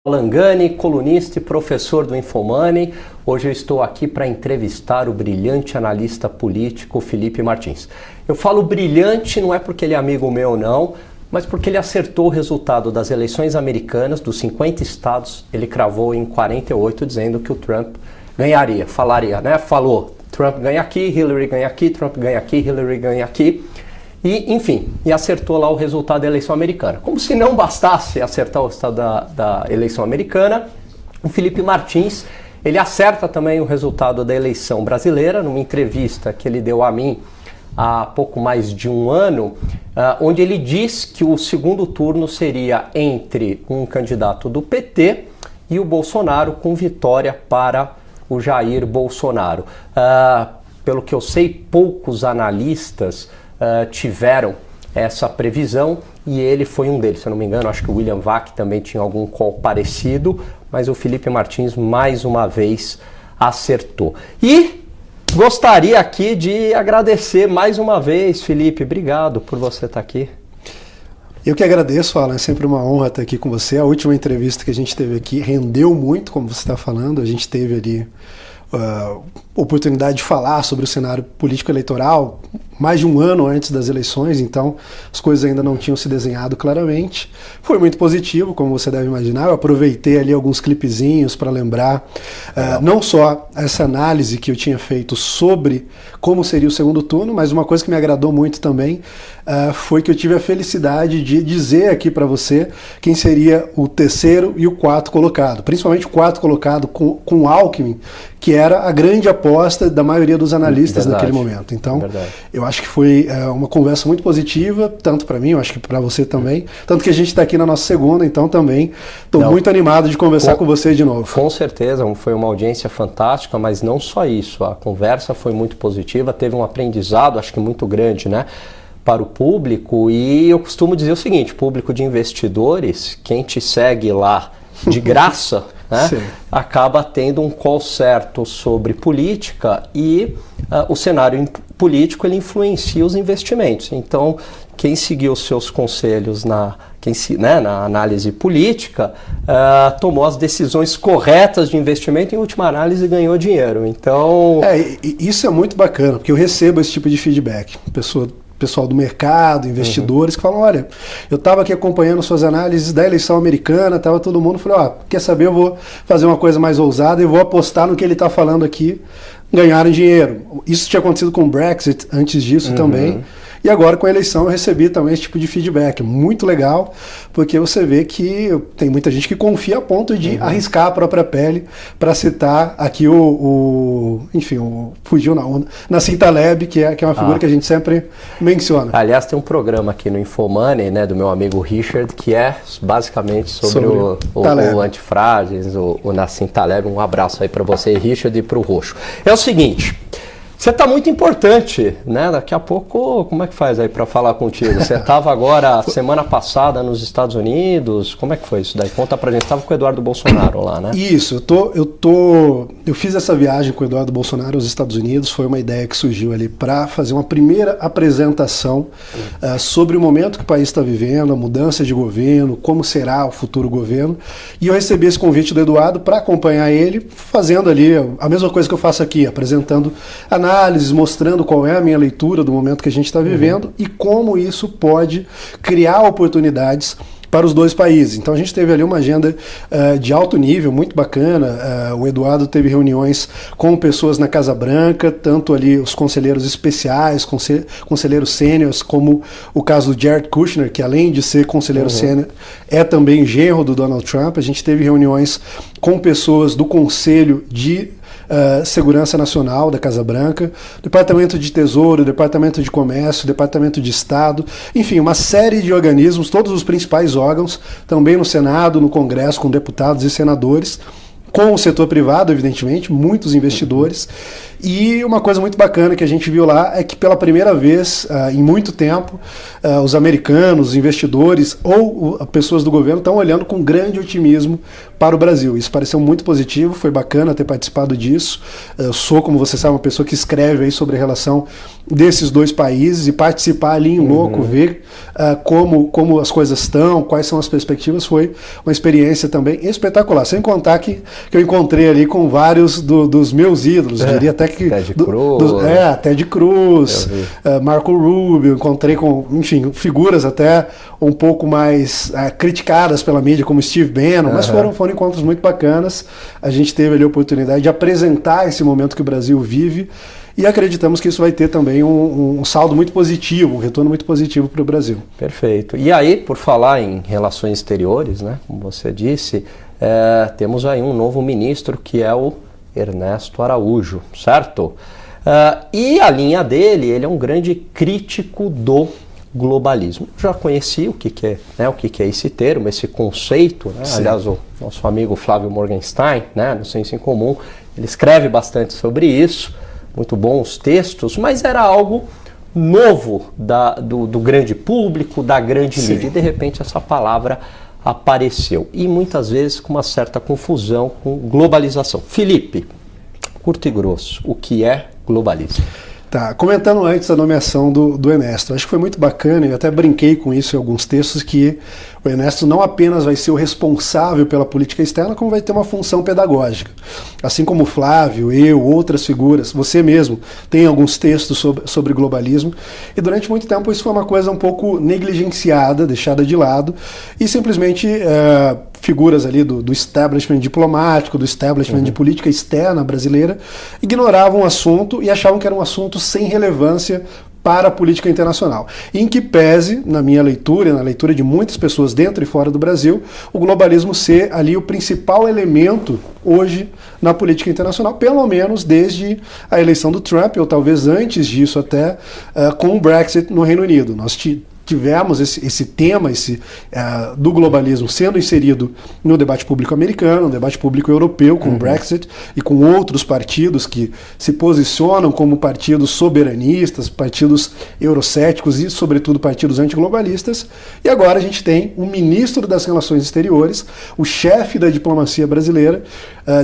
Langani, colunista e professor do Infomoney. Hoje eu estou aqui para entrevistar o brilhante analista político Felipe Martins. Eu falo brilhante não é porque ele é amigo meu não, mas porque ele acertou o resultado das eleições americanas, dos 50 estados, ele cravou em 48 dizendo que o Trump ganharia, falou, Trump ganha aqui, Hillary ganha aqui, Trump ganha aqui, Hillary ganha aqui. E, enfim, acertou lá o resultado da eleição americana. Como se não bastasse acertar o resultado da eleição americana, o Felipe Martins, ele acerta também o resultado da eleição brasileira, numa entrevista que ele deu a mim há pouco mais de um ano, onde ele diz que o segundo turno seria entre um candidato do PT e o Bolsonaro, com vitória para o Jair Bolsonaro. Pelo que eu sei, poucos analistas tiveram essa previsão e ele foi um deles, se eu não me engano. Acho que o William Vac também tinha algum call parecido, mas o Felipe Martins mais uma vez acertou. E gostaria aqui de agradecer mais uma vez, Felipe, obrigado por você estar aqui. Eu que agradeço, Alan, é sempre uma honra estar aqui com você. A última entrevista que a gente teve aqui rendeu muito, como você está falando. A gente teve ali oportunidade de falar sobre o cenário político eleitoral mais de um ano antes das eleições, então as coisas ainda não tinham se desenhado claramente. Foi muito positivo, como você deve imaginar. Eu aproveitei ali alguns clipezinhos para lembrar não só essa análise que eu tinha feito sobre como seria o segundo turno, mas uma coisa que me agradou muito também foi que eu tive a felicidade de dizer aqui para você quem seria o terceiro e o quarto colocado, principalmente o quarto colocado com Alckmin, que era a grande aposta da maioria dos analistas naquele momento. Então, eu acho que foi uma conversa muito positiva, tanto para mim, eu acho que para você também, tanto que a gente está aqui na nossa segunda, então também estou muito animado de conversar com você de novo. Com certeza, foi uma audiência fantástica, mas não só isso, a conversa foi muito positiva, teve um aprendizado, acho que muito grande, né, para o público. E eu costumo dizer o seguinte: público de investidores, quem te segue lá de graça, né, acaba tendo um call certo sobre política e o cenário político ele influencia os investimentos. Então, quem seguiu os seus conselhos na análise política tomou as decisões corretas de investimento e, em última análise, ganhou dinheiro. Então, isso é muito bacana, porque eu recebo esse tipo de feedback. Pessoal do mercado, investidores, que falam: olha, eu estava aqui acompanhando suas análises da eleição americana, estava todo mundo, falou: quer saber, eu vou fazer uma coisa mais ousada e vou apostar no que ele está falando aqui, ganharam dinheiro. Isso tinha acontecido com o Brexit antes disso também. E agora com a eleição eu recebi também esse tipo de feedback. Muito legal, porque você vê que tem muita gente que confia a ponto de arriscar a própria pele, para citar aqui fugiu não, Nassim Taleb, que é uma figura que a gente sempre menciona. Aliás, tem um programa aqui no Infomoney, né, do meu amigo Richard, que é basicamente sobre o antifrágeis, o Nassim Taleb. Um abraço aí para você, Richard, e para o Roxo. É o seguinte: você está muito importante, né? Daqui a pouco, como é que faz aí para falar contigo? Você estava agora, semana passada, nos Estados Unidos. Como é que foi isso daí? Conta pra gente. Você estava com o Eduardo Bolsonaro lá, né? Isso, eu fiz essa viagem com o Eduardo Bolsonaro aos Estados Unidos. Foi uma ideia que surgiu ali para fazer uma primeira apresentação sobre o momento que o país está vivendo, a mudança de governo, como será o futuro governo. E eu recebi esse convite do Eduardo para acompanhar ele, fazendo ali a mesma coisa que eu faço aqui, apresentando análises, mostrando qual é a minha leitura do momento que a gente está vivendo e como isso pode criar oportunidades para os dois países. Então a gente teve ali uma agenda de alto nível, muito bacana. O Eduardo teve reuniões com pessoas na Casa Branca, tanto ali os conselheiros especiais, conselheiros sêniores, como o caso do Jared Kushner, que além de ser conselheiro sênior, é também genro do Donald Trump. A gente teve reuniões com pessoas do Conselho de Segurança Nacional da Casa Branca, Departamento de Tesouro, Departamento de Comércio, Departamento de Estado, enfim, uma série de organismos, todos os principais órgãos, também no Senado, no Congresso, com deputados e senadores, com o setor privado, evidentemente, muitos investidores. E uma coisa muito bacana que a gente viu lá é que pela primeira vez em muito tempo, os americanos, os investidores ou pessoas do governo estão olhando com grande otimismo para o Brasil. Isso pareceu muito positivo, foi bacana ter participado disso. Eu sou, como você sabe, uma pessoa que escreve aí sobre a relação desses dois países e participar ali em loco, ver como as coisas estão, quais são as perspectivas, foi uma experiência também espetacular. Sem contar que eu encontrei ali com vários dos meus ídolos, diria até que... Ted Cruz. Ted Cruz, Marco Rubio, encontrei com, enfim, figuras até um pouco mais criticadas pela mídia, como Steve Bannon, mas foram encontros muito bacanas. A gente teve ali a oportunidade de apresentar esse momento que o Brasil vive e acreditamos que isso vai ter também um saldo muito positivo, um retorno muito positivo para o Brasil. Perfeito. E aí, por falar em relações exteriores, né, como você disse, temos aí um novo ministro que é o Ernesto Araújo, certo? E a linha dele, ele é um grande crítico do globalismo. Eu já conheci o que é esse termo, esse conceito, né? Aliás, o nosso amigo Flávio Morgenstein, né, no Senso em Comum, ele escreve bastante sobre isso, muito bons textos, mas era algo novo do grande público, da grande mídia, e de repente essa palavra apareceu, e muitas vezes com uma certa confusão com globalização. Felipe, curto e grosso, o que é globalismo? Tá, comentando antes a nomeação do Ernesto, acho que foi muito bacana, eu até brinquei com isso em alguns textos, que o Ernesto não apenas vai ser o responsável pela política externa, como vai ter uma função pedagógica. Assim como o Flávio, eu, outras figuras, você mesmo, tem alguns textos sobre globalismo, e durante muito tempo isso foi uma coisa um pouco negligenciada, deixada de lado, e simplesmente figuras ali do establishment diplomático, do establishment de política externa brasileira, ignoravam o assunto e achavam que era um assunto sem relevância para a política internacional. Em que pese, na minha leitura e na leitura de muitas pessoas dentro e fora do Brasil, o globalismo ser ali o principal elemento hoje na política internacional, pelo menos desde a eleição do Trump, ou talvez antes disso até, com o Brexit no Reino Unido. Nós tivemos esse tema do globalismo sendo inserido no debate público americano, no debate público europeu, com o Brexit e com outros partidos que se posicionam como partidos soberanistas, partidos eurocéticos e, sobretudo, partidos antiglobalistas. E agora a gente tem um ministro das Relações Exteriores, o chefe da diplomacia brasileira,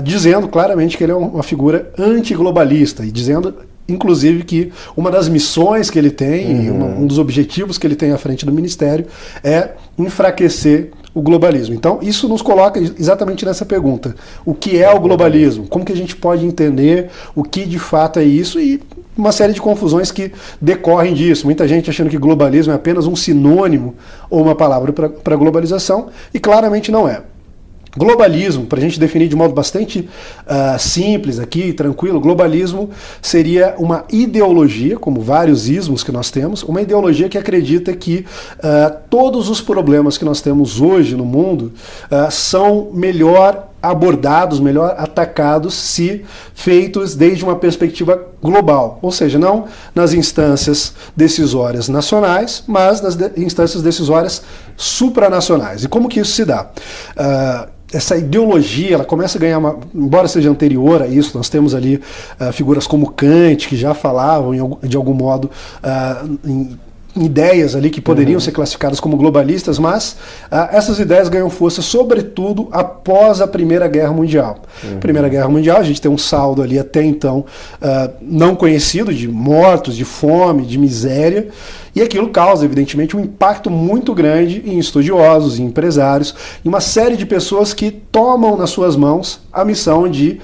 dizendo claramente que ele é uma figura antiglobalista e dizendo, inclusive, que uma das missões que ele tem, um dos objetivos que ele tem à frente do Ministério é enfraquecer o globalismo. Então, isso nos coloca exatamente nessa pergunta. O que é o globalismo? Como que a gente pode entender o que de fato é isso? E uma série de confusões que decorrem disso. Muita gente achando que globalismo é apenas um sinônimo ou uma palavra para globalização, e claramente não é. Globalismo, para a gente definir de modo bastante simples aqui, tranquilo, globalismo seria uma ideologia, como vários ismos que nós temos, uma ideologia que acredita que todos os problemas que nós temos hoje no mundo são melhor abordados, melhor atacados, se feitos desde uma perspectiva global, ou seja, não nas instâncias decisórias nacionais, mas nas instâncias decisórias supranacionais. E como que isso se dá? Essa ideologia, ela começa a ganhar, embora seja anterior a isso, nós temos ali figuras como Kant, que já falavam de algum modo em ideias ali que poderiam ser classificadas como globalistas, mas essas ideias ganham força sobretudo após a Primeira Guerra Mundial. Primeira Guerra Mundial, a gente tem um saldo ali até então não conhecido de mortos, de fome, de miséria, e aquilo causa, evidentemente, um impacto muito grande em estudiosos, em empresários, em uma série de pessoas que tomam nas suas mãos a missão de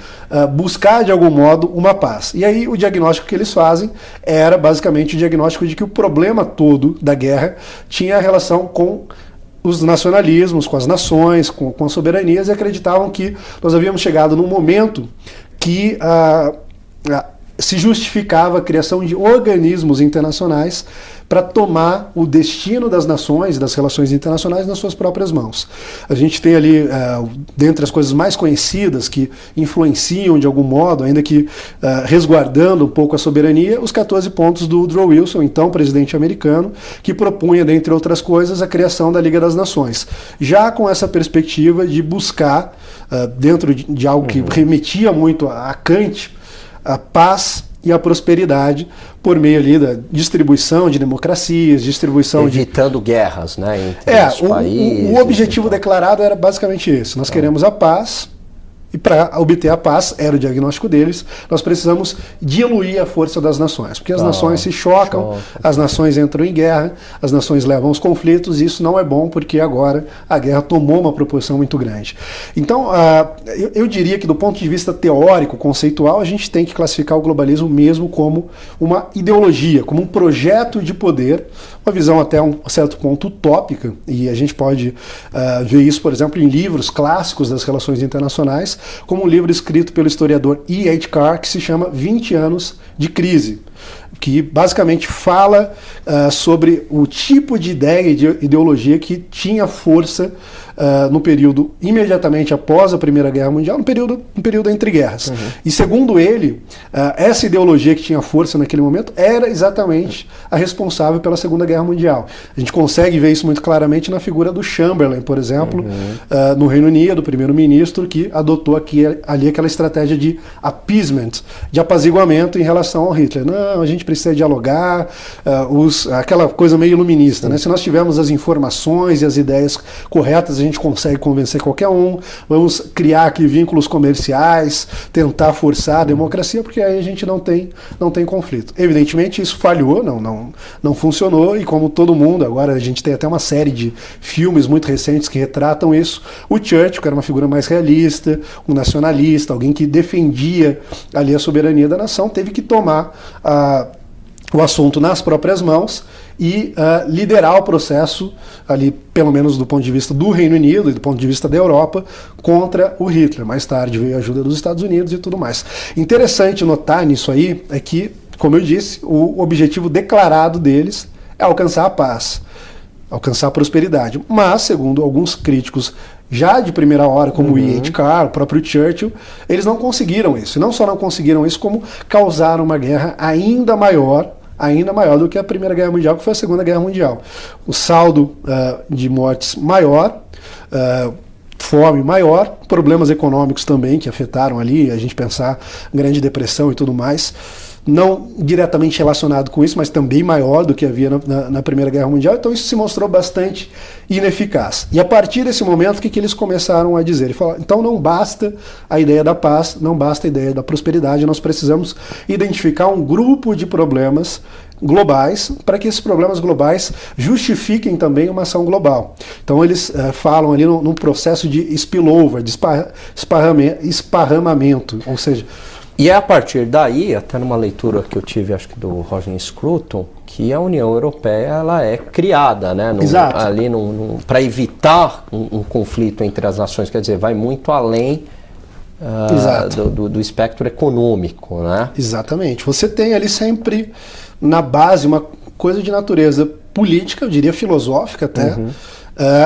buscar, de algum modo, uma paz. E aí o diagnóstico que eles fazem era basicamente o diagnóstico de que o problema todo da guerra tinha relação com os nacionalismos, com as nações, com as soberanias, e acreditavam que nós havíamos chegado num momento que se justificava a criação de organismos internacionais para tomar o destino das nações e das relações internacionais nas suas próprias mãos. A gente tem ali, dentre as coisas mais conhecidas que influenciam de algum modo, ainda que resguardando um pouco a soberania, os 14 pontos do Woodrow Wilson, então presidente americano, que propunha, dentre outras coisas, a criação da Liga das Nações. Já com essa perspectiva de buscar, dentro de algo que remetia muito a Kant, a paz e a prosperidade por meio ali da distribuição de democracias, distribuição evitando guerras, né, entre os países. O objetivo declarado era basicamente esse. Nós queremos a paz. E para obter a paz, era o diagnóstico deles, nós precisamos diluir a força das nações. Porque as nações se chocam, as nações entram em guerra, as nações levam aos conflitos, e isso não é bom porque agora a guerra tomou uma proporção muito grande. Então, eu diria que do ponto de vista teórico, conceitual, a gente tem que classificar o globalismo mesmo como uma ideologia, como um projeto de poder, uma visão até um certo ponto utópica, e a gente pode ver isso, por exemplo, em livros clássicos das relações internacionais, como um livro escrito pelo historiador E. H. Carr, que se chama 20 anos de crise, que basicamente fala sobre o tipo de ideia e de ideologia que tinha força no período imediatamente após a Primeira Guerra Mundial, no período entre guerras. E segundo ele, essa ideologia que tinha força naquele momento era exatamente a responsável pela Segunda Guerra Mundial. A gente consegue ver isso muito claramente na figura do Chamberlain, por exemplo, no Reino Unido, o primeiro-ministro que adotou ali aquela estratégia de appeasement, de apaziguamento em relação ao Hitler. Não, a gente precisa dialogar, aquela coisa meio iluminista, né? Se nós tivermos as informações e as ideias corretas, a gente consegue convencer qualquer um, vamos criar aqui vínculos comerciais, tentar forçar a democracia, porque aí a gente não tem conflito. Evidentemente isso falhou, não funcionou, e como todo mundo, agora a gente tem até uma série de filmes muito recentes que retratam isso. O Churchill, que era uma figura mais realista, um nacionalista, alguém que defendia ali a soberania da nação, teve que tomar o assunto nas próprias mãos e liderar o processo ali, pelo menos do ponto de vista do Reino Unido e do ponto de vista da Europa, contra o Hitler. Mais tarde veio a ajuda dos Estados Unidos e tudo mais. Interessante notar nisso aí é que, como eu disse, o objetivo declarado deles é alcançar a paz, alcançar a prosperidade. Mas, segundo alguns críticos já de primeira hora, como o E. H. Carr, o próprio Churchill, eles não conseguiram isso. E não só não conseguiram isso, como causaram uma guerra ainda maior do que a Primeira Guerra Mundial, que foi a Segunda Guerra Mundial. O saldo de mortes maior, fome maior, problemas econômicos também que afetaram ali, a gente pensar Grande Depressão e tudo mais, não diretamente relacionado com isso, mas também maior do que havia na Primeira Guerra Mundial. Então isso se mostrou bastante ineficaz. E a partir desse momento, o que eles começaram a dizer? Eles falaram, então não basta a ideia da paz, não basta a ideia da prosperidade, nós precisamos identificar um grupo de problemas globais, para que esses problemas globais justifiquem também uma ação global. Então eles falam ali num processo de spillover, de esparramamento, ou seja... E é a partir daí, até numa leitura que eu tive, acho que do Roger Scruton, que a União Europeia ela é criada, né, ali para evitar um conflito entre as nações, quer dizer, vai muito além do espectro econômico, né? Exatamente. Você tem ali sempre na base uma coisa de natureza política, eu diria filosófica até,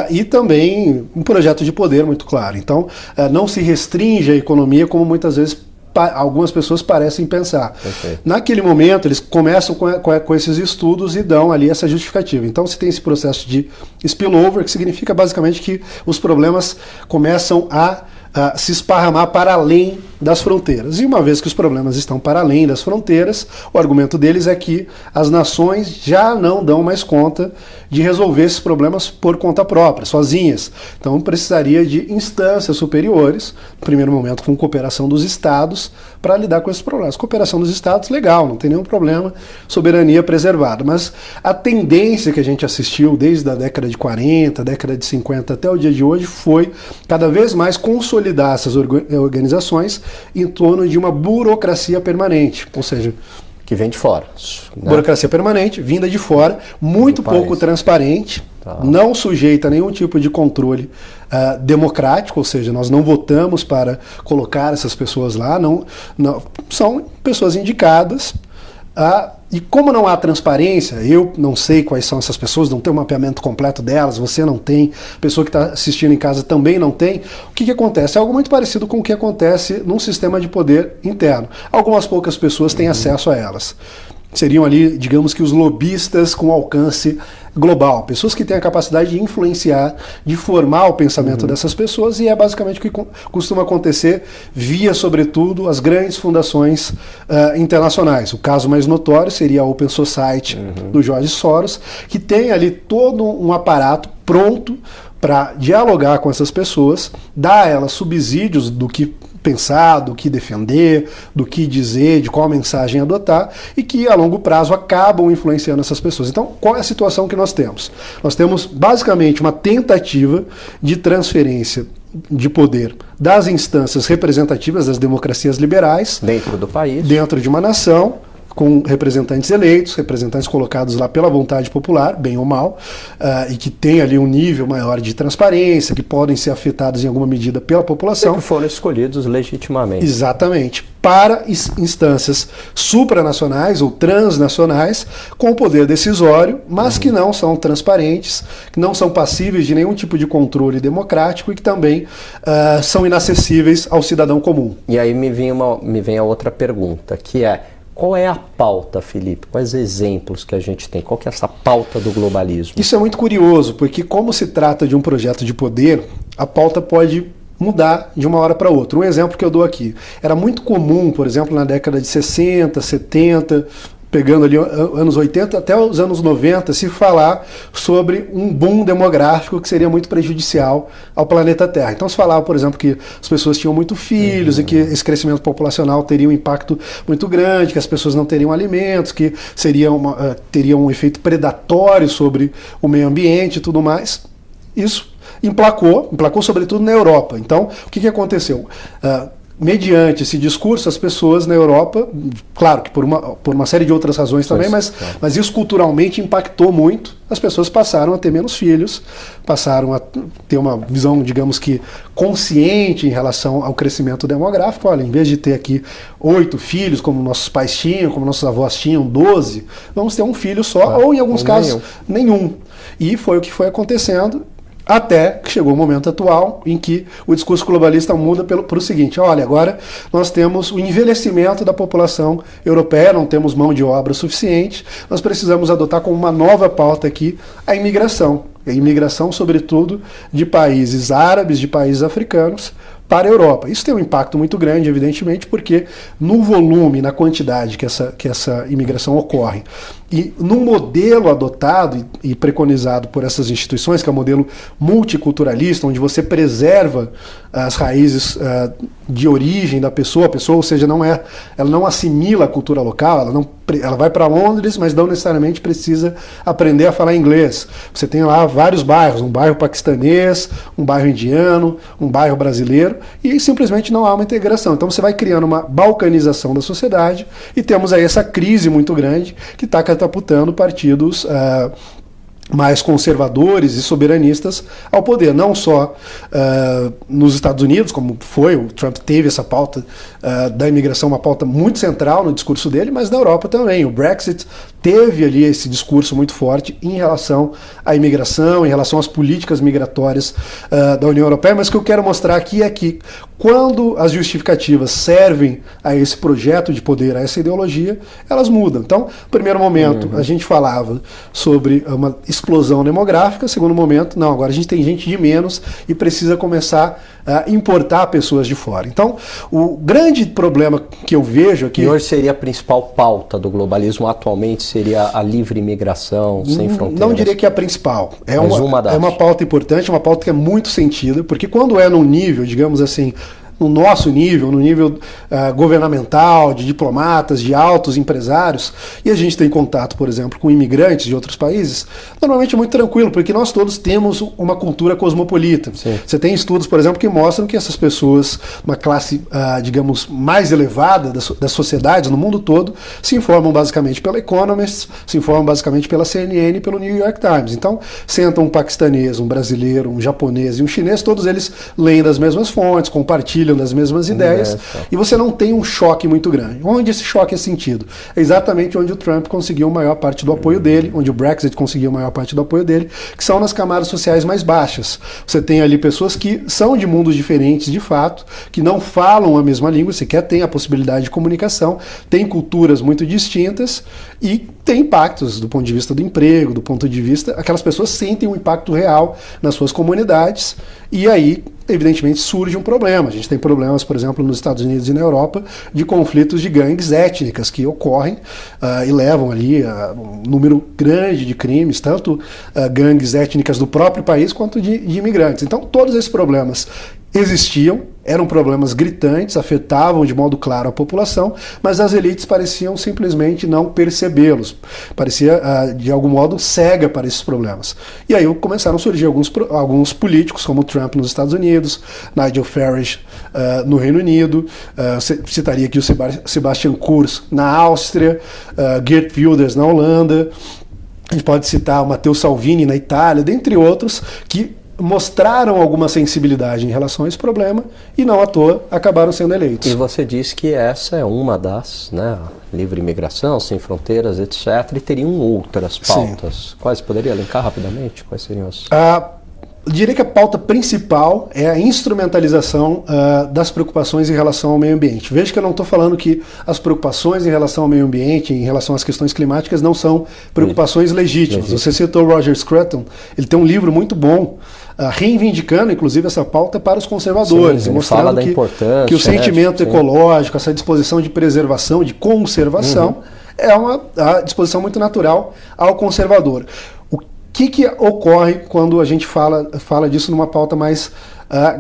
e também um projeto de poder muito claro. Então, não se restringe a economia como muitas vezes algumas pessoas parecem pensar. Perfeito. Naquele momento, eles começam com esses estudos e dão ali essa justificativa. Então, você tem esse processo de spillover, que significa basicamente que os problemas começam a se esparramar para além das fronteiras. E uma vez que os problemas estão para além das fronteiras, o argumento deles é que as nações já não dão mais conta de resolver esses problemas por conta própria, sozinhas. Então precisaria de instâncias superiores, no primeiro momento com cooperação dos estados, para lidar com esses problemas. Cooperação dos estados, legal, não tem nenhum problema, soberania preservada. Mas a tendência que a gente assistiu desde a década de 40, década de 50 até o dia de hoje foi cada vez mais consolidar essas organizações em torno de uma burocracia permanente, ou seja, que vem de fora. Né? Burocracia permanente, vinda de fora, muito pouco transparente, não sujeita a nenhum tipo de controle democrático, ou seja, nós não votamos para colocar essas pessoas lá, não são pessoas indicadas. E como não há transparência, eu não sei quais são essas pessoas, não tem um mapeamento completo delas, você não tem, a pessoa que está assistindo em casa também não tem, o que acontece? É algo muito parecido com o que acontece num sistema de poder interno. Algumas poucas pessoas têm acesso a elas. seriam ali, digamos que os lobistas com alcance global, pessoas que têm a capacidade de influenciar, de formar o pensamento dessas pessoas, e é basicamente o que costuma acontecer via, sobretudo, as grandes fundações internacionais. O caso mais notório seria a Open Society do George Soros, que tem ali todo um aparato pronto para dialogar com essas pessoas, dar a elas subsídios do que pensar, do que defender, do que dizer, de qual mensagem adotar, e que a longo prazo acabam influenciando essas pessoas. Então, qual é a situação que nós temos? Nós temos basicamente uma tentativa de transferência de poder das instâncias representativas das democracias liberais dentro do país, dentro de uma nação, com representantes eleitos, representantes colocados lá pela vontade popular, bem ou mal, e que tem ali um nível maior de transparência, que podem ser afetados em alguma medida pela população. Que foram escolhidos legitimamente. Exatamente. Para instâncias supranacionais ou transnacionais com poder decisório, mas que não são transparentes, que não são passíveis de nenhum tipo de controle democrático e que também são inacessíveis ao cidadão comum. E aí me vem a outra pergunta, que é: qual é a pauta, Felipe? Quais exemplos que a gente tem? Qual que é essa pauta do globalismo? Isso é muito curioso, porque como se trata de um projeto de poder, a pauta pode mudar de uma hora para outra. Um exemplo que eu dou aqui. Era muito comum, por exemplo, na década de 60, 70, pegando ali anos 80 até os anos 90, se falar sobre um boom demográfico que seria muito prejudicial ao planeta Terra. Então se falava, por exemplo, que as pessoas tinham muito filhos e que esse crescimento populacional teria um impacto muito grande, que as pessoas não teriam alimentos, que teria um efeito predatório sobre o meio ambiente e tudo mais. Isso emplacou sobretudo na Europa. Então, o que aconteceu? Mediante esse discurso, as pessoas na Europa, claro que por uma série de outras razões também, mas isso culturalmente impactou muito. As pessoas passaram a ter menos filhos, passaram a ter uma visão, digamos que, consciente em relação ao crescimento demográfico. Olha, em vez de ter aqui 8 filhos, como nossos pais tinham, como nossos avós tinham, 12, vamos ter um filho só, ou em alguns casos, nenhum. E foi o que foi acontecendo, até que chegou o momento atual em que o discurso globalista muda para o seguinte: olha, agora nós temos o envelhecimento da população europeia, não temos mão de obra suficiente, nós precisamos adotar como uma nova pauta aqui a imigração. A imigração, sobretudo, de países árabes, de países africanos, para a Europa. Isso tem um impacto muito grande, evidentemente, porque no volume, na quantidade que essa imigração ocorre, e no modelo adotado e preconizado por essas instituições, que é o modelo multiculturalista, onde você preserva as raízes de origem da pessoa, ou seja, ela não assimila a cultura local, ela vai para Londres, mas não necessariamente precisa aprender a falar inglês. Você tem lá vários bairros, um bairro paquistanês, um bairro indiano, um bairro brasileiro, e simplesmente não há uma integração. Então você vai criando uma balcanização da sociedade e temos aí essa crise muito grande que está catapultando partidos mais conservadores e soberanistas ao poder, não só nos Estados Unidos, como foi, o Trump teve essa pauta da imigração, uma pauta muito central no discurso dele, mas na Europa também. O Brexit teve ali esse discurso muito forte em relação à imigração, em relação às políticas migratórias da União Europeia, mas o que eu quero mostrar aqui é que quando as justificativas servem a esse projeto de poder, a essa ideologia, elas mudam. Então, no primeiro momento, a gente falava sobre uma explosão demográfica, segundo momento, não, agora a gente tem gente de menos e precisa começar a importar pessoas de fora. Então, o grande problema que eu vejo aqui... E hoje seria a principal pauta do globalismo atualmente, seria a livre imigração sem fronteiras? Não diria que é a principal. É uma pauta importante, uma pauta que é muito sentida, porque quando é num nível, digamos assim, no nosso nível, no nível governamental, de diplomatas, de altos empresários, e a gente tem contato, por exemplo, com imigrantes de outros países, normalmente é muito tranquilo, porque nós todos temos uma cultura cosmopolita. Sim. Você tem estudos, por exemplo, que mostram que essas pessoas, uma classe, digamos, mais elevada das sociedades no mundo todo, se informam basicamente pela Economist, se informam basicamente pela CNN e pelo New York Times. Então, senta um paquistanês, um brasileiro, um japonês e um chinês, todos eles leem das mesmas fontes, compartilham compartilham das mesmas ideias e você não tem um choque muito grande. Onde esse choque é sentido? É exatamente onde o Trump conseguiu a maior parte do apoio dele, onde o Brexit conseguiu a maior parte do apoio dele, que são nas camadas sociais mais baixas. Você tem ali pessoas que são de mundos diferentes de fato, que não falam a mesma língua, sequer tem a possibilidade de comunicação, tem culturas muito distintas e tem impactos do ponto de vista do emprego, do ponto de vista... Aquelas pessoas sentem um impacto real nas suas comunidades e aí, evidentemente, surge um problema. A gente tem problemas, por exemplo, nos Estados Unidos e na Europa, de conflitos de gangues étnicas que ocorrem e levam ali um número grande de crimes, tanto gangues étnicas do próprio país quanto de imigrantes. Então, todos esses problemas existiam, eram problemas gritantes, afetavam de modo claro a população, mas as elites pareciam simplesmente não percebê-los. Parecia, de algum modo, cega para esses problemas. E aí começaram a surgir alguns políticos, como Trump nos Estados Unidos, Nigel Farage no Reino Unido, citaria aqui o Sebastian Kurz na Áustria, Geert Wilders na Holanda, a gente pode citar o Matteo Salvini na Itália, dentre outros, que mostraram alguma sensibilidade em relação a esse problema e não à toa acabaram sendo eleitos. E você disse que essa é uma das, né, livre imigração, sem fronteiras, etc. E teriam outras pautas. Sim. Quais poderia elencar rapidamente? Quais seriam as... Eu diria que a pauta principal é a instrumentalização das preocupações em relação ao meio ambiente. Veja que eu não estou falando que as preocupações em relação ao meio ambiente, em relação às questões climáticas, não são preocupações legítimas. Você citou o Roger Scruton, ele tem um livro muito bom, reivindicando, inclusive, essa pauta para os conservadores, sim, mostrando que o sentimento ecológico, essa disposição de preservação, de conservação, é uma disposição muito natural ao conservador. O que ocorre quando a gente fala disso numa pauta mais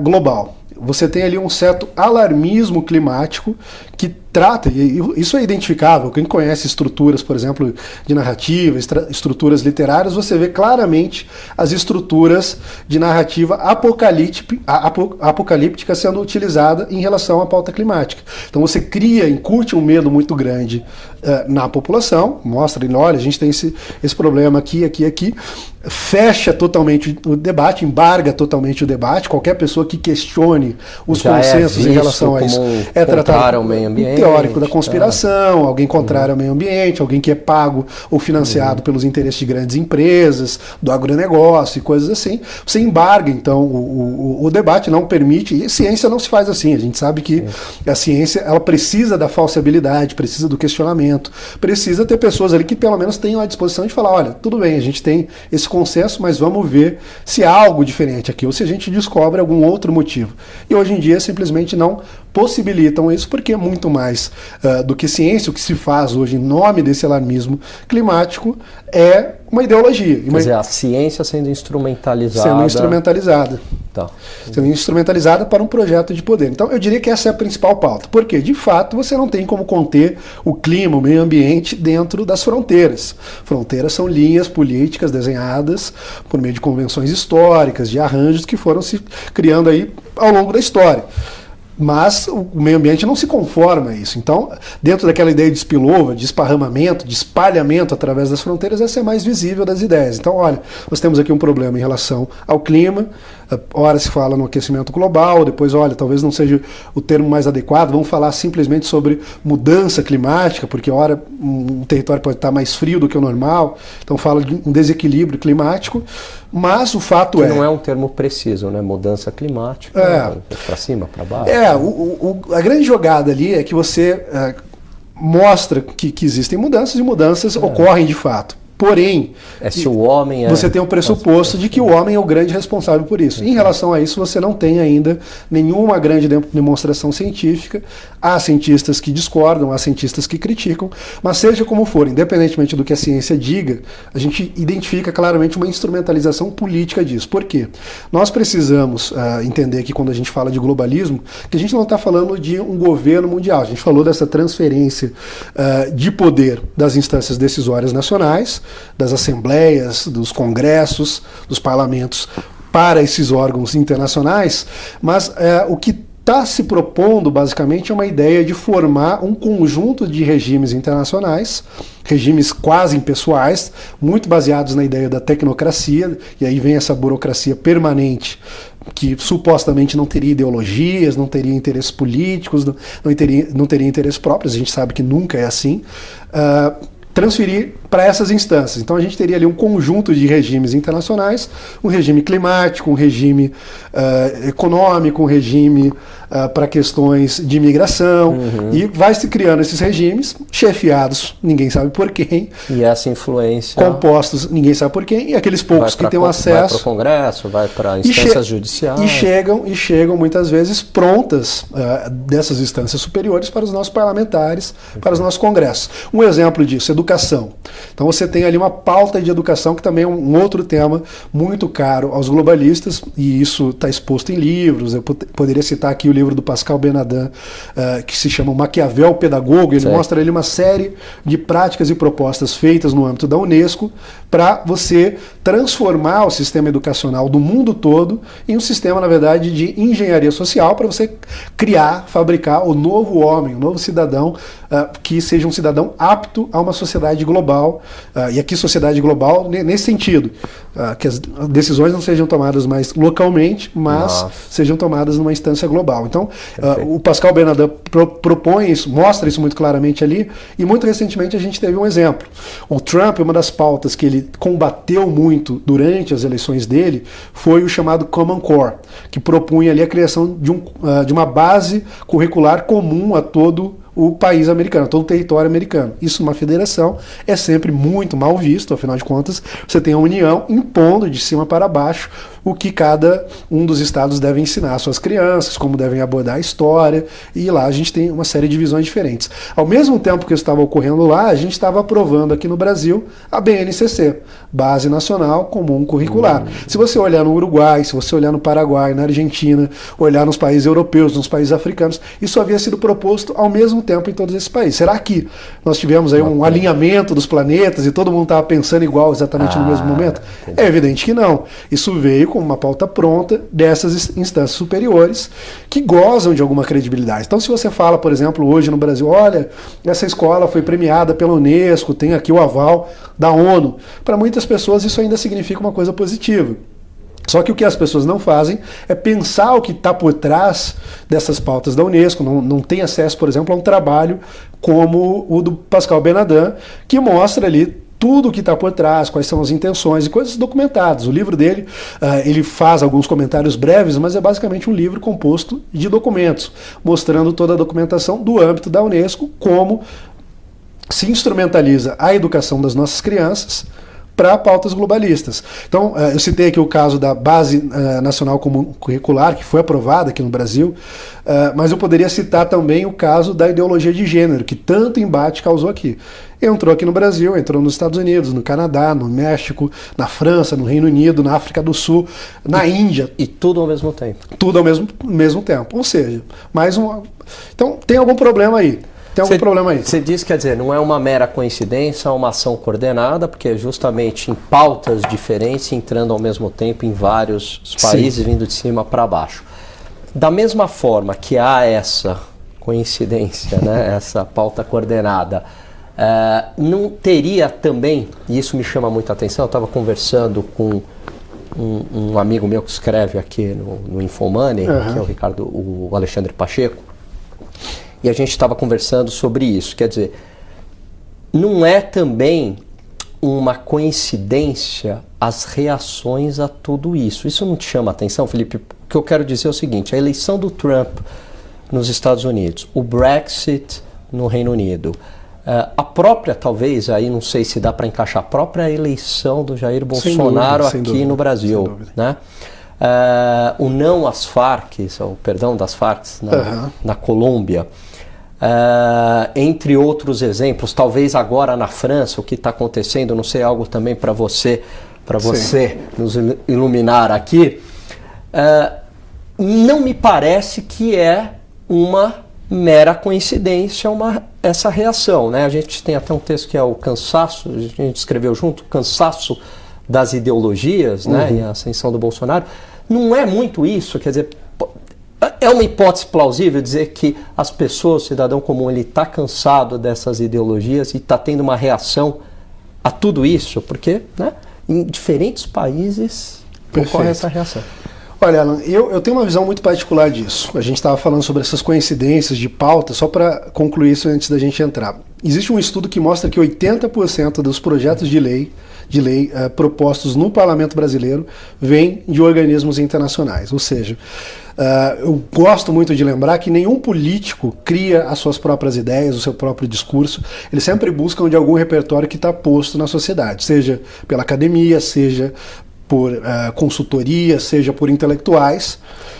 global? Você tem ali um certo alarmismo climático que trata, e isso é identificável, quem conhece estruturas, por exemplo, de narrativa, estruturas literárias, você vê claramente as estruturas de narrativa apocalíptica sendo utilizada em relação à pauta climática. Então você incute um medo muito grande na população, mostra, olha, a gente tem esse problema aqui, fecha totalmente o debate, embarga totalmente o debate, qualquer pessoa que questione os consensos em relação a isso é tratado como teórico da conspiração, alguém contrário ao meio ambiente, alguém que é pago ou financiado pelos interesses de grandes empresas, do agronegócio e coisas assim. Você embarga, então, o debate, não permite, e ciência não se faz assim, a gente sabe que a ciência ela precisa da falseabilidade, precisa do questionamento, precisa ter pessoas ali que pelo menos tenham a disposição de falar, olha, tudo bem, a gente tem esse consenso, mas vamos ver se há algo diferente aqui, ou se a gente descobre algum outro motivo. E hoje em dia simplesmente não possibilitam isso, porque é muito mais do que ciência, o que se faz hoje em nome desse alarmismo climático é uma ideologia. Quer dizer, a ciência sendo instrumentalizada. Tá. Sendo instrumentalizada para um projeto de poder. Então eu diria que essa é a principal pauta, porque de fato você não tem como conter o clima, o meio ambiente dentro das fronteiras. Fronteiras são linhas políticas desenhadas por meio de convenções históricas, de arranjos que foram se criando aí ao longo da história. Mas o meio ambiente não se conforma a isso. Então, dentro daquela ideia de spillover, de esparramamento, de espalhamento através das fronteiras, essa é a mais visível das ideias. Então, olha, nós temos aqui um problema em relação ao clima, ora se fala no aquecimento global, depois, olha, talvez não seja o termo mais adequado, vamos falar simplesmente sobre mudança climática, porque ora um território pode estar mais frio do que o normal, então fala de um desequilíbrio climático, mas o fato que não é um termo preciso, né? Mudança climática, para cima, para baixo. A grande jogada ali é que você mostra que existem mudanças e mudanças ocorrem de fato. Porém, se o homem você tem o pressuposto de que o homem é o grande responsável por isso. Em relação a isso, você não tem ainda nenhuma grande demonstração científica. Há cientistas que discordam, há cientistas que criticam, mas seja como for, independentemente do que a ciência diga, a gente identifica claramente uma instrumentalização política disso. Por quê? Nós precisamos entender que quando a gente fala de globalismo, que a gente não está falando de um governo mundial, a gente falou dessa transferência de poder das instâncias decisórias nacionais, das assembleias, dos congressos, dos parlamentos para esses órgãos internacionais, mas o que está se propondo basicamente é uma ideia de formar um conjunto de regimes internacionais, regimes quase impessoais, muito baseados na ideia da tecnocracia, e aí vem essa burocracia permanente que supostamente não teria ideologias, não teria interesses políticos, não teria interesses próprios, a gente sabe que nunca é assim, transferir para essas instâncias. Então a gente teria ali um conjunto de regimes internacionais, um regime climático, um regime econômico, um regime para questões de imigração, e vai se criando esses regimes, chefiados, ninguém sabe por quem. E essa influência... Compostos, ninguém sabe por quem, e aqueles poucos que têm acesso... Vai para o Congresso, vai para instâncias judiciais. E chegam muitas vezes prontas dessas instâncias superiores para os nossos parlamentares, para os nossos congressos. Um exemplo disso, educação. Então você tem ali uma pauta de educação, que também é um outro tema muito caro aos globalistas, e isso está exposto em livros. Eu poderia citar aqui o livro do Pascal Benadin, que se chama Maquiavel Pedagogo. Ele mostra ali uma série de práticas e propostas feitas no âmbito da Unesco para você transformar o sistema educacional do mundo todo em um sistema, na verdade, de engenharia social, para você criar, fabricar o novo homem, o novo cidadão, que seja um cidadão apto a uma sociedade global, e aqui sociedade global nesse sentido, que as decisões não sejam tomadas mais localmente, mas sejam tomadas numa instância global. Então, o Pascal Benadin propõe isso, mostra isso muito claramente ali, e muito recentemente a gente teve um exemplo. O Trump, uma das pautas que ele combateu muito durante as eleições dele, foi o chamado Common Core, que propunha ali a criação de uma base curricular comum a todo o país americano, todo o território americano. Isso numa federação é sempre muito mal visto, afinal de contas, você tem a União impondo de cima para baixo o que cada um dos estados deve ensinar às suas crianças, como devem abordar a história, e lá a gente tem uma série de visões diferentes. Ao mesmo tempo que isso estava ocorrendo lá, a gente estava aprovando aqui no Brasil a BNCC, Base Nacional Comum Curricular. Se você olhar no Uruguai, se você olhar no Paraguai, na Argentina, olhar nos países europeus, nos países africanos, isso havia sido proposto ao mesmo tempo em todos esses países. Será que nós tivemos aí um alinhamento dos planetas e todo mundo estava pensando igual exatamente no mesmo momento? É evidente que não. Isso veio como uma pauta pronta dessas instâncias superiores que gozam de alguma credibilidade. Então, se você fala, por exemplo, hoje no Brasil, olha, essa escola foi premiada pela Unesco, tem aqui o aval da ONU, para muitas pessoas isso ainda significa uma coisa positiva. Só que o que as pessoas não fazem é pensar o que está por trás dessas pautas da Unesco, não tem acesso, por exemplo, a um trabalho como o do Pascal Benadin, que mostra ali tudo o que está por trás, quais são as intenções e coisas documentadas. O livro dele, ele faz alguns comentários breves, mas é basicamente um livro composto de documentos, mostrando toda a documentação do âmbito da Unesco, como se instrumentaliza a educação das nossas crianças para pautas globalistas. Então, eu citei aqui o caso da Base Nacional Comum Curricular, que foi aprovada aqui no Brasil, mas eu poderia citar também o caso da ideologia de gênero, que tanto embate causou aqui. Entrou aqui no Brasil, entrou nos Estados Unidos, no Canadá, no México, na França, no Reino Unido, na África do Sul, na Índia. E tudo ao mesmo tempo. Tudo ao mesmo tempo. Ou seja, mais uma... Então, tem algum problema aí. Tem algum problema aí. Você diz, quer dizer, não é uma mera coincidência, é uma ação coordenada, porque é justamente em pautas diferentes, entrando ao mesmo tempo em vários países, vindo de cima para baixo. Da mesma forma que há essa coincidência, né, essa pauta coordenada, não teria também, e isso me chama muita atenção, eu estava conversando com um amigo meu que escreve aqui no Infomoney, que é o Alexandre Pacheco, e a gente estava conversando sobre isso. Quer dizer, não é também uma coincidência as reações a tudo isso. Isso não te chama atenção, Felipe? O que eu quero dizer é o seguinte, a eleição do Trump nos Estados Unidos, o Brexit no Reino Unido, a própria, talvez, aí não sei se dá para encaixar, a própria eleição do Jair Bolsonaro aqui no Brasil, né? O não às Farc, o perdão das Farc na Colômbia, entre outros exemplos, talvez agora na França, o que está acontecendo, não sei, algo também para você nos iluminar aqui, não me parece que é uma mera coincidência essa reação, né? A gente tem até um texto que é o cansaço, a gente escreveu junto, o cansaço das ideologias, né, e a ascensão do Bolsonaro. Não é muito isso, quer dizer, é uma hipótese plausível dizer que as pessoas, o cidadão comum, ele está cansado dessas ideologias e está tendo uma reação a tudo isso, porque, né, em diferentes países ocorre essa reação. Olha, Alan, eu tenho uma visão muito particular disso. A gente estava falando sobre essas coincidências de pauta, só para concluir isso antes da gente entrar. Existe um estudo que mostra que 80% dos projetos de lei propostos no parlamento brasileiro vêm de organismos internacionais. Ou seja, eu gosto muito de lembrar que nenhum político cria as suas próprias ideias, o seu próprio discurso. Eles sempre buscam de algum repertório que está posto na sociedade, seja pela academia, seja por consultoria, seja por intelectuais.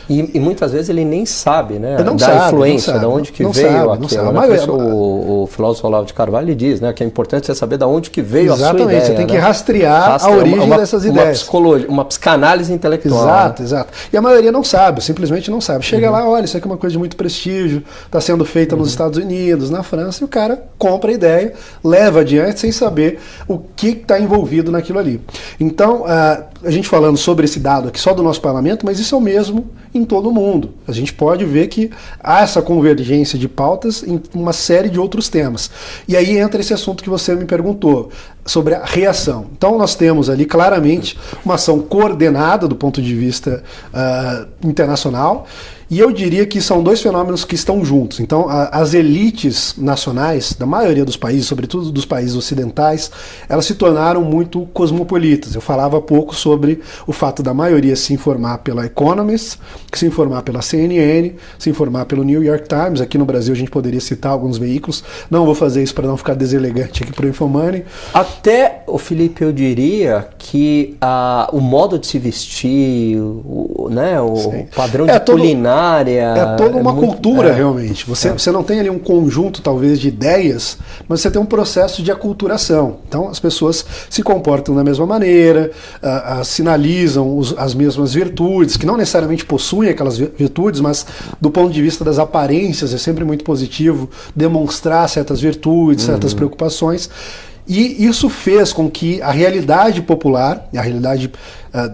E muitas vezes ele nem sabe, né? Não da sabe, influência, não sabe, de onde que não veio sabe, aquilo. não sabe. Né? Por isso o filósofo Olavo de Carvalho ele diz, né, que é importante você saber de onde que veio a sua ideia. Exatamente, você tem que né? rastrear a origem dessas ideias. Uma psicanálise intelectual. Exato, exato. E a maioria não sabe, simplesmente não sabe. Chega lá, olha, isso aqui é uma coisa de muito prestígio, está sendo feita nos Estados Unidos, na França, e o cara compra a ideia, leva adiante sem saber o que está envolvido naquilo ali. Então, a gente falando sobre esse dado aqui só do nosso parlamento, mas isso é o mesmo em todo o mundo. A gente pode ver que há essa convergência de pautas em uma série de outros temas. E aí entra esse assunto que você me perguntou, sobre a reação. Então nós temos ali claramente uma ação coordenada do ponto de vista internacional, e eu diria que são dois fenômenos que estão juntos. Então as elites nacionais da maioria dos países, sobretudo dos países ocidentais, elas se tornaram muito cosmopolitas. Eu falava há pouco sobre o fato da maioria se informar pela Economist, se informar pela CNN, se informar pelo New York Times. Aqui no Brasil a gente poderia citar alguns veículos, não vou fazer isso para não ficar deselegante aqui para o Infomoney. Até, Felipe, eu diria que o modo de se vestir, o padrão de culinária... É toda uma cultura, realmente. Você não tem ali um conjunto, talvez, de ideias, mas você tem um processo de aculturação. Então, as pessoas se comportam da mesma maneira, sinalizam as mesmas virtudes, que não necessariamente possuem aquelas virtudes, mas do ponto de vista das aparências é sempre muito positivo demonstrar certas virtudes, certas preocupações. E isso fez com que a realidade popular, a realidade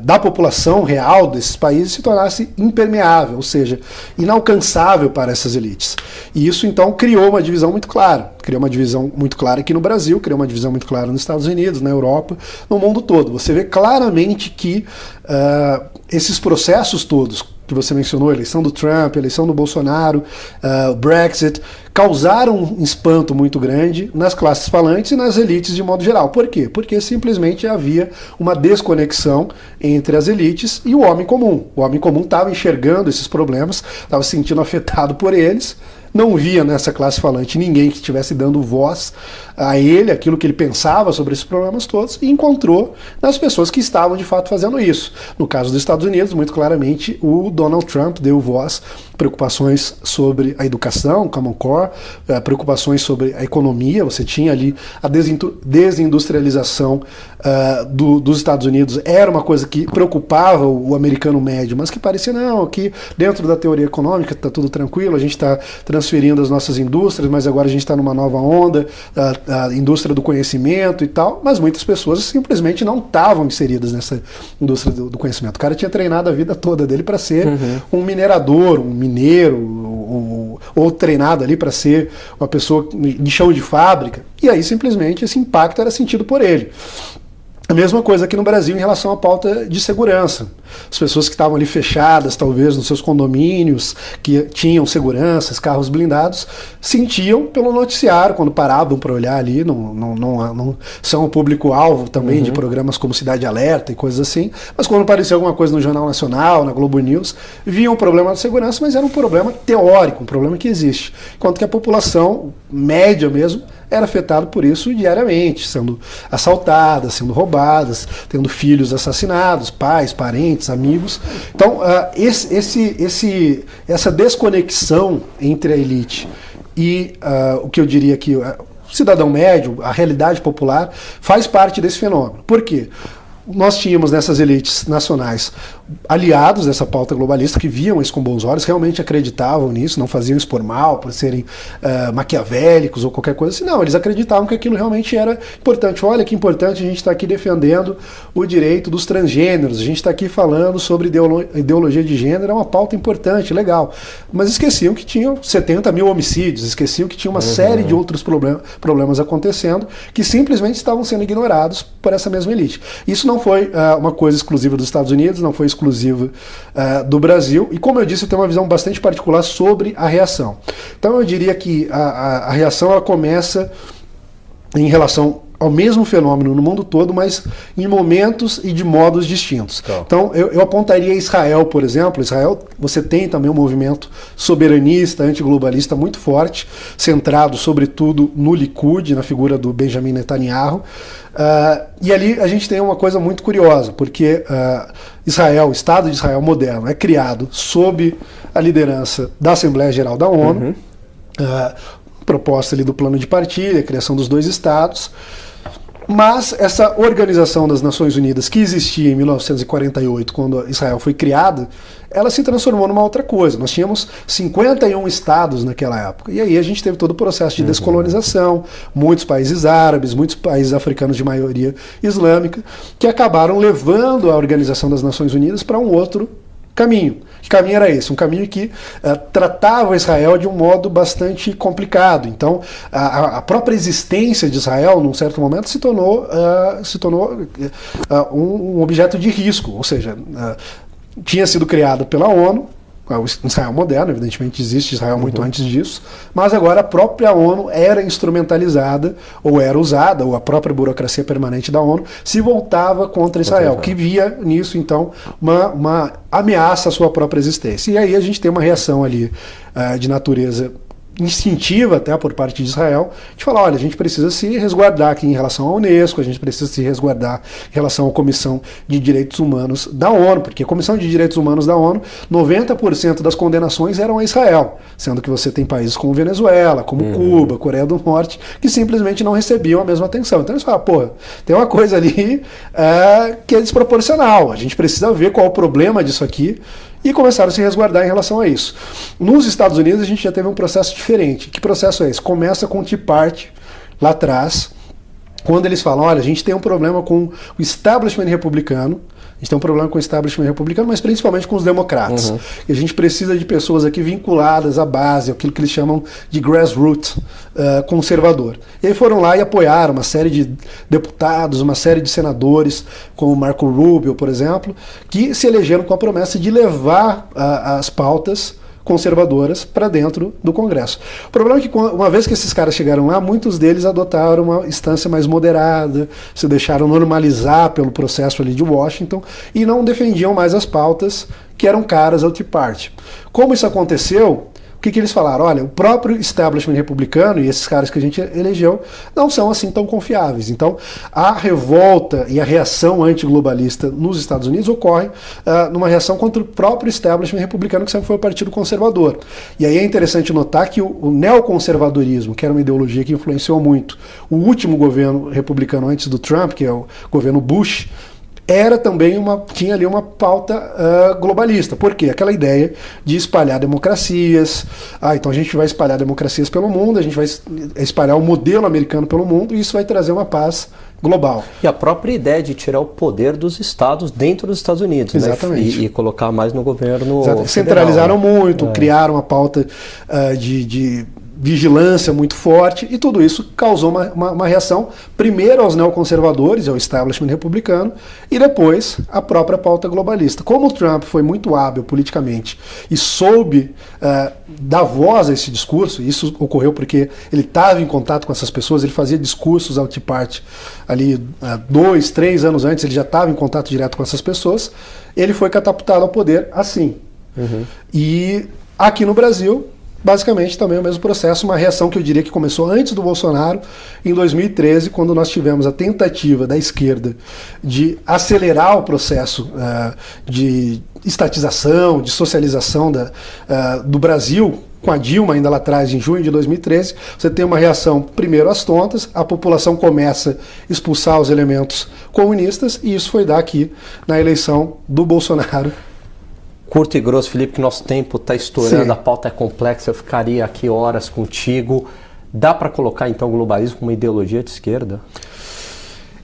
da população real desses países se tornasse impermeável, ou seja, inalcançável para essas elites. E isso então criou uma divisão muito clara. Criou uma divisão muito clara aqui no Brasil, criou uma divisão muito clara nos Estados Unidos, na Europa, no mundo todo. Você vê claramente que esses processos todos que você mencionou, a eleição do Trump, a eleição do Bolsonaro, o Brexit, causaram um espanto muito grande nas classes falantes e nas elites de modo geral. Por quê? Porque simplesmente havia uma desconexão entre as elites e o homem comum. O homem comum estava enxergando esses problemas, estava se sentindo afetado por eles, não via nessa classe falante ninguém que estivesse dando voz a ele, aquilo que ele pensava sobre esses problemas todos, e encontrou nas pessoas que estavam de fato fazendo isso. No caso dos Estados Unidos, muito claramente, o Donald Trump deu voz, preocupações sobre a educação, Common Core, preocupações sobre a economia. Você tinha ali a desindustrialização dos Estados Unidos, era uma coisa que preocupava o americano médio, mas que parecia, não, aqui dentro da teoria econômica está tudo tranquilo, a gente está transferindo as nossas indústrias, mas agora a gente está numa nova onda, a indústria do conhecimento e tal, mas muitas pessoas simplesmente não estavam inseridas nessa indústria do conhecimento. O cara tinha treinado a vida toda dele para ser um minerador, um mineiro, ou treinado ali para ser uma pessoa de chão de fábrica, e aí simplesmente esse impacto era sentido por ele. A mesma coisa aqui no Brasil em relação à pauta de segurança. As pessoas que estavam ali fechadas, talvez, nos seus condomínios, que tinham seguranças, carros blindados, sentiam pelo noticiário, quando paravam para olhar ali, não são o público-alvo também de programas como Cidade Alerta e coisas assim, mas quando aparecia alguma coisa no Jornal Nacional, na Globo News, viam um problema de segurança, mas era um problema teórico, um problema que existe. Enquanto que a população média mesmo era afetada por isso diariamente, sendo assaltadas, sendo roubadas, tendo filhos assassinados, pais, parentes, amigos. Então, essa desconexão entre a elite e o que eu diria que o cidadão médio, a realidade popular, faz parte desse fenômeno. Por quê? Nós tínhamos nessas elites nacionais aliados dessa pauta globalista que viam isso com bons olhos, realmente acreditavam nisso, não faziam isso por mal, por serem maquiavélicos ou qualquer coisa assim. Não, eles acreditavam que aquilo realmente era importante. Olha que importante, a gente está aqui defendendo o direito dos transgêneros, a gente está aqui falando sobre ideologia de gênero, é uma pauta importante, legal. Mas esqueciam que tinham 70 mil homicídios, esqueciam que tinha uma série de outros problemas acontecendo que simplesmente estavam sendo ignorados por essa mesma elite. Isso não foi uma coisa exclusiva dos Estados Unidos, não foi exclusiva exclusiva do Brasil. E como eu disse, eu tenho uma visão bastante particular sobre a reação. Então eu diria que a reação ela começa em relação ao mesmo fenômeno no mundo todo, mas em momentos e de modos distintos. Então, eu apontaria Israel, por exemplo. Israel, você tem também um movimento soberanista, antiglobalista muito forte, centrado sobretudo no Likud, na figura do Benjamin Netanyahu. E ali a gente tem uma coisa muito curiosa, porque Israel, o Estado de Israel moderno, é criado sob a liderança da Assembleia Geral da ONU, proposta ali do plano de partilha, a criação dos 2 estados. Mas essa Organização das Nações Unidas, que existia em 1948, quando Israel foi criada, ela se transformou numa outra coisa. Nós tínhamos 51 estados naquela época. E aí a gente teve todo o processo de descolonização, muitos países árabes, muitos países africanos de maioria islâmica, que acabaram levando a Organização das Nações Unidas para um outro caminho. Que caminho era esse? Um caminho que tratava Israel de um modo bastante complicado. Então, a própria existência de Israel, num certo momento, se tornou um objeto de risco. Ou seja, tinha sido criado pela ONU, o Israel moderno, evidentemente existe Israel muito antes disso, mas agora a própria ONU era instrumentalizada, ou era usada, ou a própria burocracia permanente da ONU se voltava contra Israel, que via nisso, então, uma ameaça à sua própria existência. E aí a gente tem uma reação ali de natureza instintiva até por parte de Israel, de falar, olha, a gente precisa se resguardar aqui em relação à Unesco, a gente precisa se resguardar em relação à Comissão de Direitos Humanos da ONU, porque a Comissão de Direitos Humanos da ONU, 90% das condenações eram a Israel, sendo que você tem países como Venezuela, como Cuba, Coreia do Norte, que simplesmente não recebiam a mesma atenção. Então eles falam, pô, tem uma coisa ali que é desproporcional, a gente precisa ver qual é o problema disso aqui, e começaram a se resguardar em relação a isso. Nos Estados Unidos a gente já teve um processo diferente. Que processo é esse? Começa com o Tea Party, lá atrás, quando eles falam, olha, a gente tem um problema com o establishment republicano, a gente tem um problema com o establishment republicano, mas principalmente com os democratas. E a gente precisa de pessoas aqui vinculadas à base, aquilo que eles chamam de grassroots conservador. E aí foram lá e apoiaram uma série de deputados, uma série de senadores, como Marco Rubio, por exemplo, que se elegeram com a promessa de levar as pautas conservadoras para dentro do Congresso. O problema é que, uma vez que esses caras chegaram lá, muitos deles adotaram uma instância mais moderada, se deixaram normalizar pelo processo ali de Washington e não defendiam mais as pautas que eram caras ao Tea Party. Como isso aconteceu? O que eles falaram? Olha, o próprio establishment republicano e esses caras que a gente elegeu não são assim tão confiáveis. Então, a revolta e a reação antiglobalista nos Estados Unidos ocorre numa reação contra o próprio establishment republicano, que sempre foi o Partido Conservador. E aí é interessante notar que o neoconservadorismo, que era uma ideologia que influenciou muito o último governo republicano antes do Trump, que é o governo Bush, era também tinha ali uma pauta globalista. Por quê? Aquela ideia de espalhar democracias. Então a gente vai espalhar democracias pelo mundo, a gente vai espalhar o modelo americano pelo mundo, e isso vai trazer uma paz global. E a própria ideia de tirar o poder dos estados dentro dos Estados Unidos, exatamente, né? E colocar mais no governo federal, centralizaram muito, criaram uma pauta de vigilância muito forte, e tudo isso causou uma reação, primeiro aos neoconservadores, ao establishment republicano, e depois à própria pauta globalista. Como o Trump foi muito hábil politicamente e soube dar voz a esse discurso, isso ocorreu porque ele estava em contato com essas pessoas, ele fazia discursos ao Tea Party ali 2, 3 anos antes, ele já estava em contato direto com essas pessoas, ele foi catapultado ao poder assim. E aqui no Brasil, basicamente também o mesmo processo, uma reação que eu diria que começou antes do Bolsonaro, em 2013, quando nós tivemos a tentativa da esquerda de acelerar o processo de estatização, de socialização do Brasil, com a Dilma ainda lá atrás, em junho de 2013, você tem uma reação primeiro às tontas, a população começa a expulsar os elementos comunistas, e isso foi dar aqui na eleição do Bolsonaro. Curto e grosso, Felipe, que nosso tempo está estourando, Sim. A pauta é complexa, eu ficaria aqui horas contigo. Dá para colocar então o globalismo como uma ideologia de esquerda?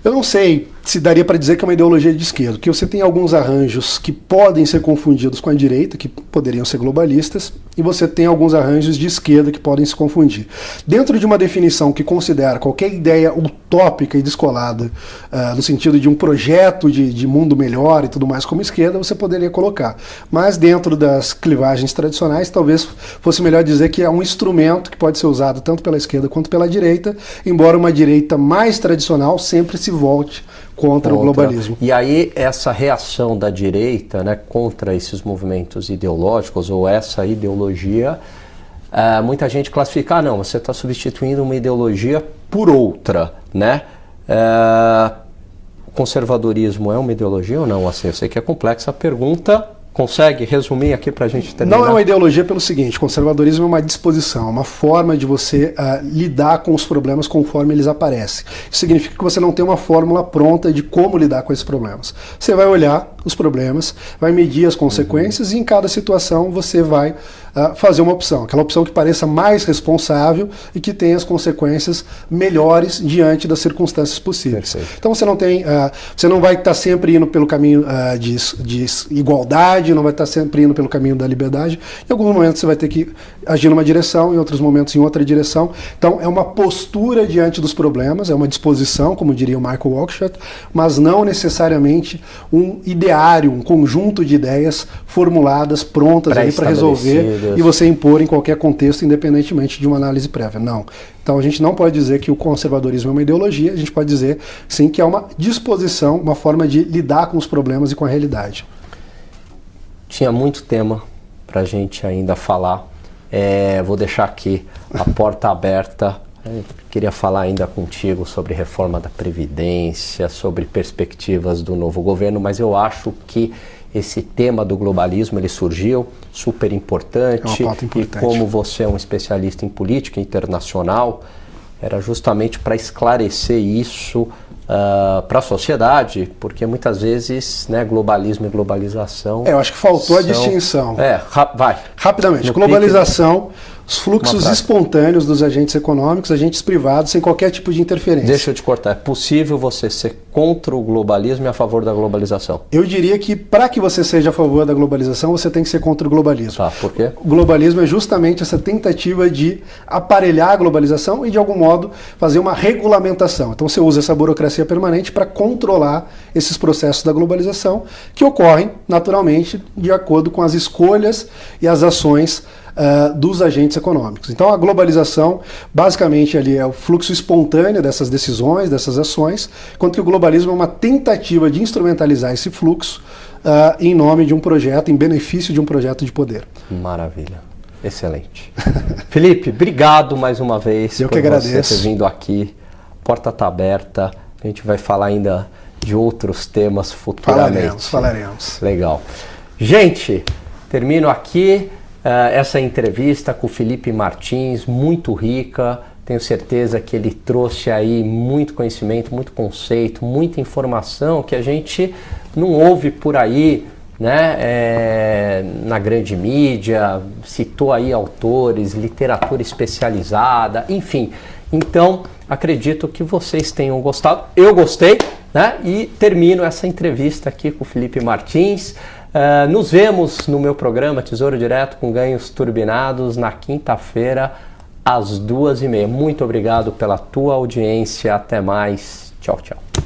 Eu não sei. se daria para dizer que é uma ideologia de esquerda, porque você tem alguns arranjos que podem ser confundidos com a direita, que poderiam ser globalistas, e você tem alguns arranjos de esquerda que podem se confundir. Dentro de uma definição que considera qualquer ideia utópica e descolada, no sentido de um projeto de mundo melhor e tudo mais como esquerda, você poderia colocar. Mas dentro das clivagens tradicionais, talvez fosse melhor dizer que é um instrumento que pode ser usado tanto pela esquerda quanto pela direita, embora uma direita mais tradicional sempre se volte contra o globalismo. E aí essa reação da direita, né, contra esses movimentos ideológicos ou essa ideologia, muita gente classifica, não, você está substituindo uma ideologia por outra, né? O conservadorismo é uma ideologia ou não? Assim, eu sei que é complexa a pergunta. Consegue resumir aqui para a gente terminar? Não é uma ideologia pelo seguinte, conservadorismo é uma disposição, uma forma de você lidar com os problemas conforme eles aparecem. Isso significa que você não tem uma fórmula pronta de como lidar com esses problemas. Você vai olhar os problemas, vai medir as consequências e em cada situação você vai fazer uma opção, aquela opção que pareça mais responsável e que tenha as consequências melhores diante das circunstâncias possíveis. Perfeito. Então você não vai estar sempre indo pelo caminho de igualdade, não vai estar sempre indo pelo caminho da liberdade. Em alguns momentos você vai ter que agir numa direção, em outros momentos em outra direção. Então é uma postura diante dos problemas, é uma disposição, como diria o Michael Oakeshott, mas não necessariamente um ideário, um conjunto de ideias formuladas, prontas ali para resolver e você impor em qualquer contexto, independentemente de uma análise prévia. Não. Então a gente não pode dizer que o conservadorismo é uma ideologia, a gente pode dizer sim que é uma disposição, uma forma de lidar com os problemas e com a realidade. Tinha muito tema para a gente ainda falar. Vou deixar aqui a porta aberta. Queria falar ainda contigo sobre reforma da Previdência, sobre perspectivas do novo governo, mas eu acho que esse tema do globalismo ele surgiu super importante. É uma pauta importante. E como você é um especialista em política internacional, era justamente para esclarecer isso para a sociedade, porque muitas vezes, né, globalismo e globalização... eu acho que faltou a distinção. Vai. Rapidamente, globalização, os fluxos espontâneos dos agentes econômicos, agentes privados, sem qualquer tipo de interferência. Deixa eu te cortar, é possível você ser contra o globalismo e a favor da globalização? Eu diria que para que você seja a favor da globalização, você tem que ser contra o globalismo. Tá, por quê? O globalismo é justamente essa tentativa de aparelhar a globalização e, de algum modo, fazer uma regulamentação. Então você usa essa burocracia permanente para controlar esses processos da globalização que ocorrem, naturalmente, de acordo com as escolhas e as ações dos agentes econômicos. Então a globalização, basicamente, ali é o fluxo espontâneo dessas decisões, dessas ações, enquanto que o globalismo é uma tentativa de instrumentalizar esse fluxo em nome de um projeto, em benefício de um projeto de poder. Maravilha. Excelente. Felipe, obrigado mais uma vez por você ter vindo aqui. A porta está aberta. A gente vai falar ainda de outros temas futuramente. Falaremos. Legal. Gente, termino aqui essa entrevista com o Felipe Martins, muito rica. Tenho certeza que ele trouxe aí muito conhecimento, muito conceito, muita informação que a gente não ouve por aí, né, na grande mídia. Citou aí autores, literatura especializada, enfim. Então, acredito que vocês tenham gostado. Eu gostei, né? E termino essa entrevista aqui com o Felipe Martins. Nos vemos no meu programa Tesouro Direto com Ganhos Turbinados na quinta-feira às 2h30. Muito obrigado pela tua audiência. Até mais. Tchau, tchau.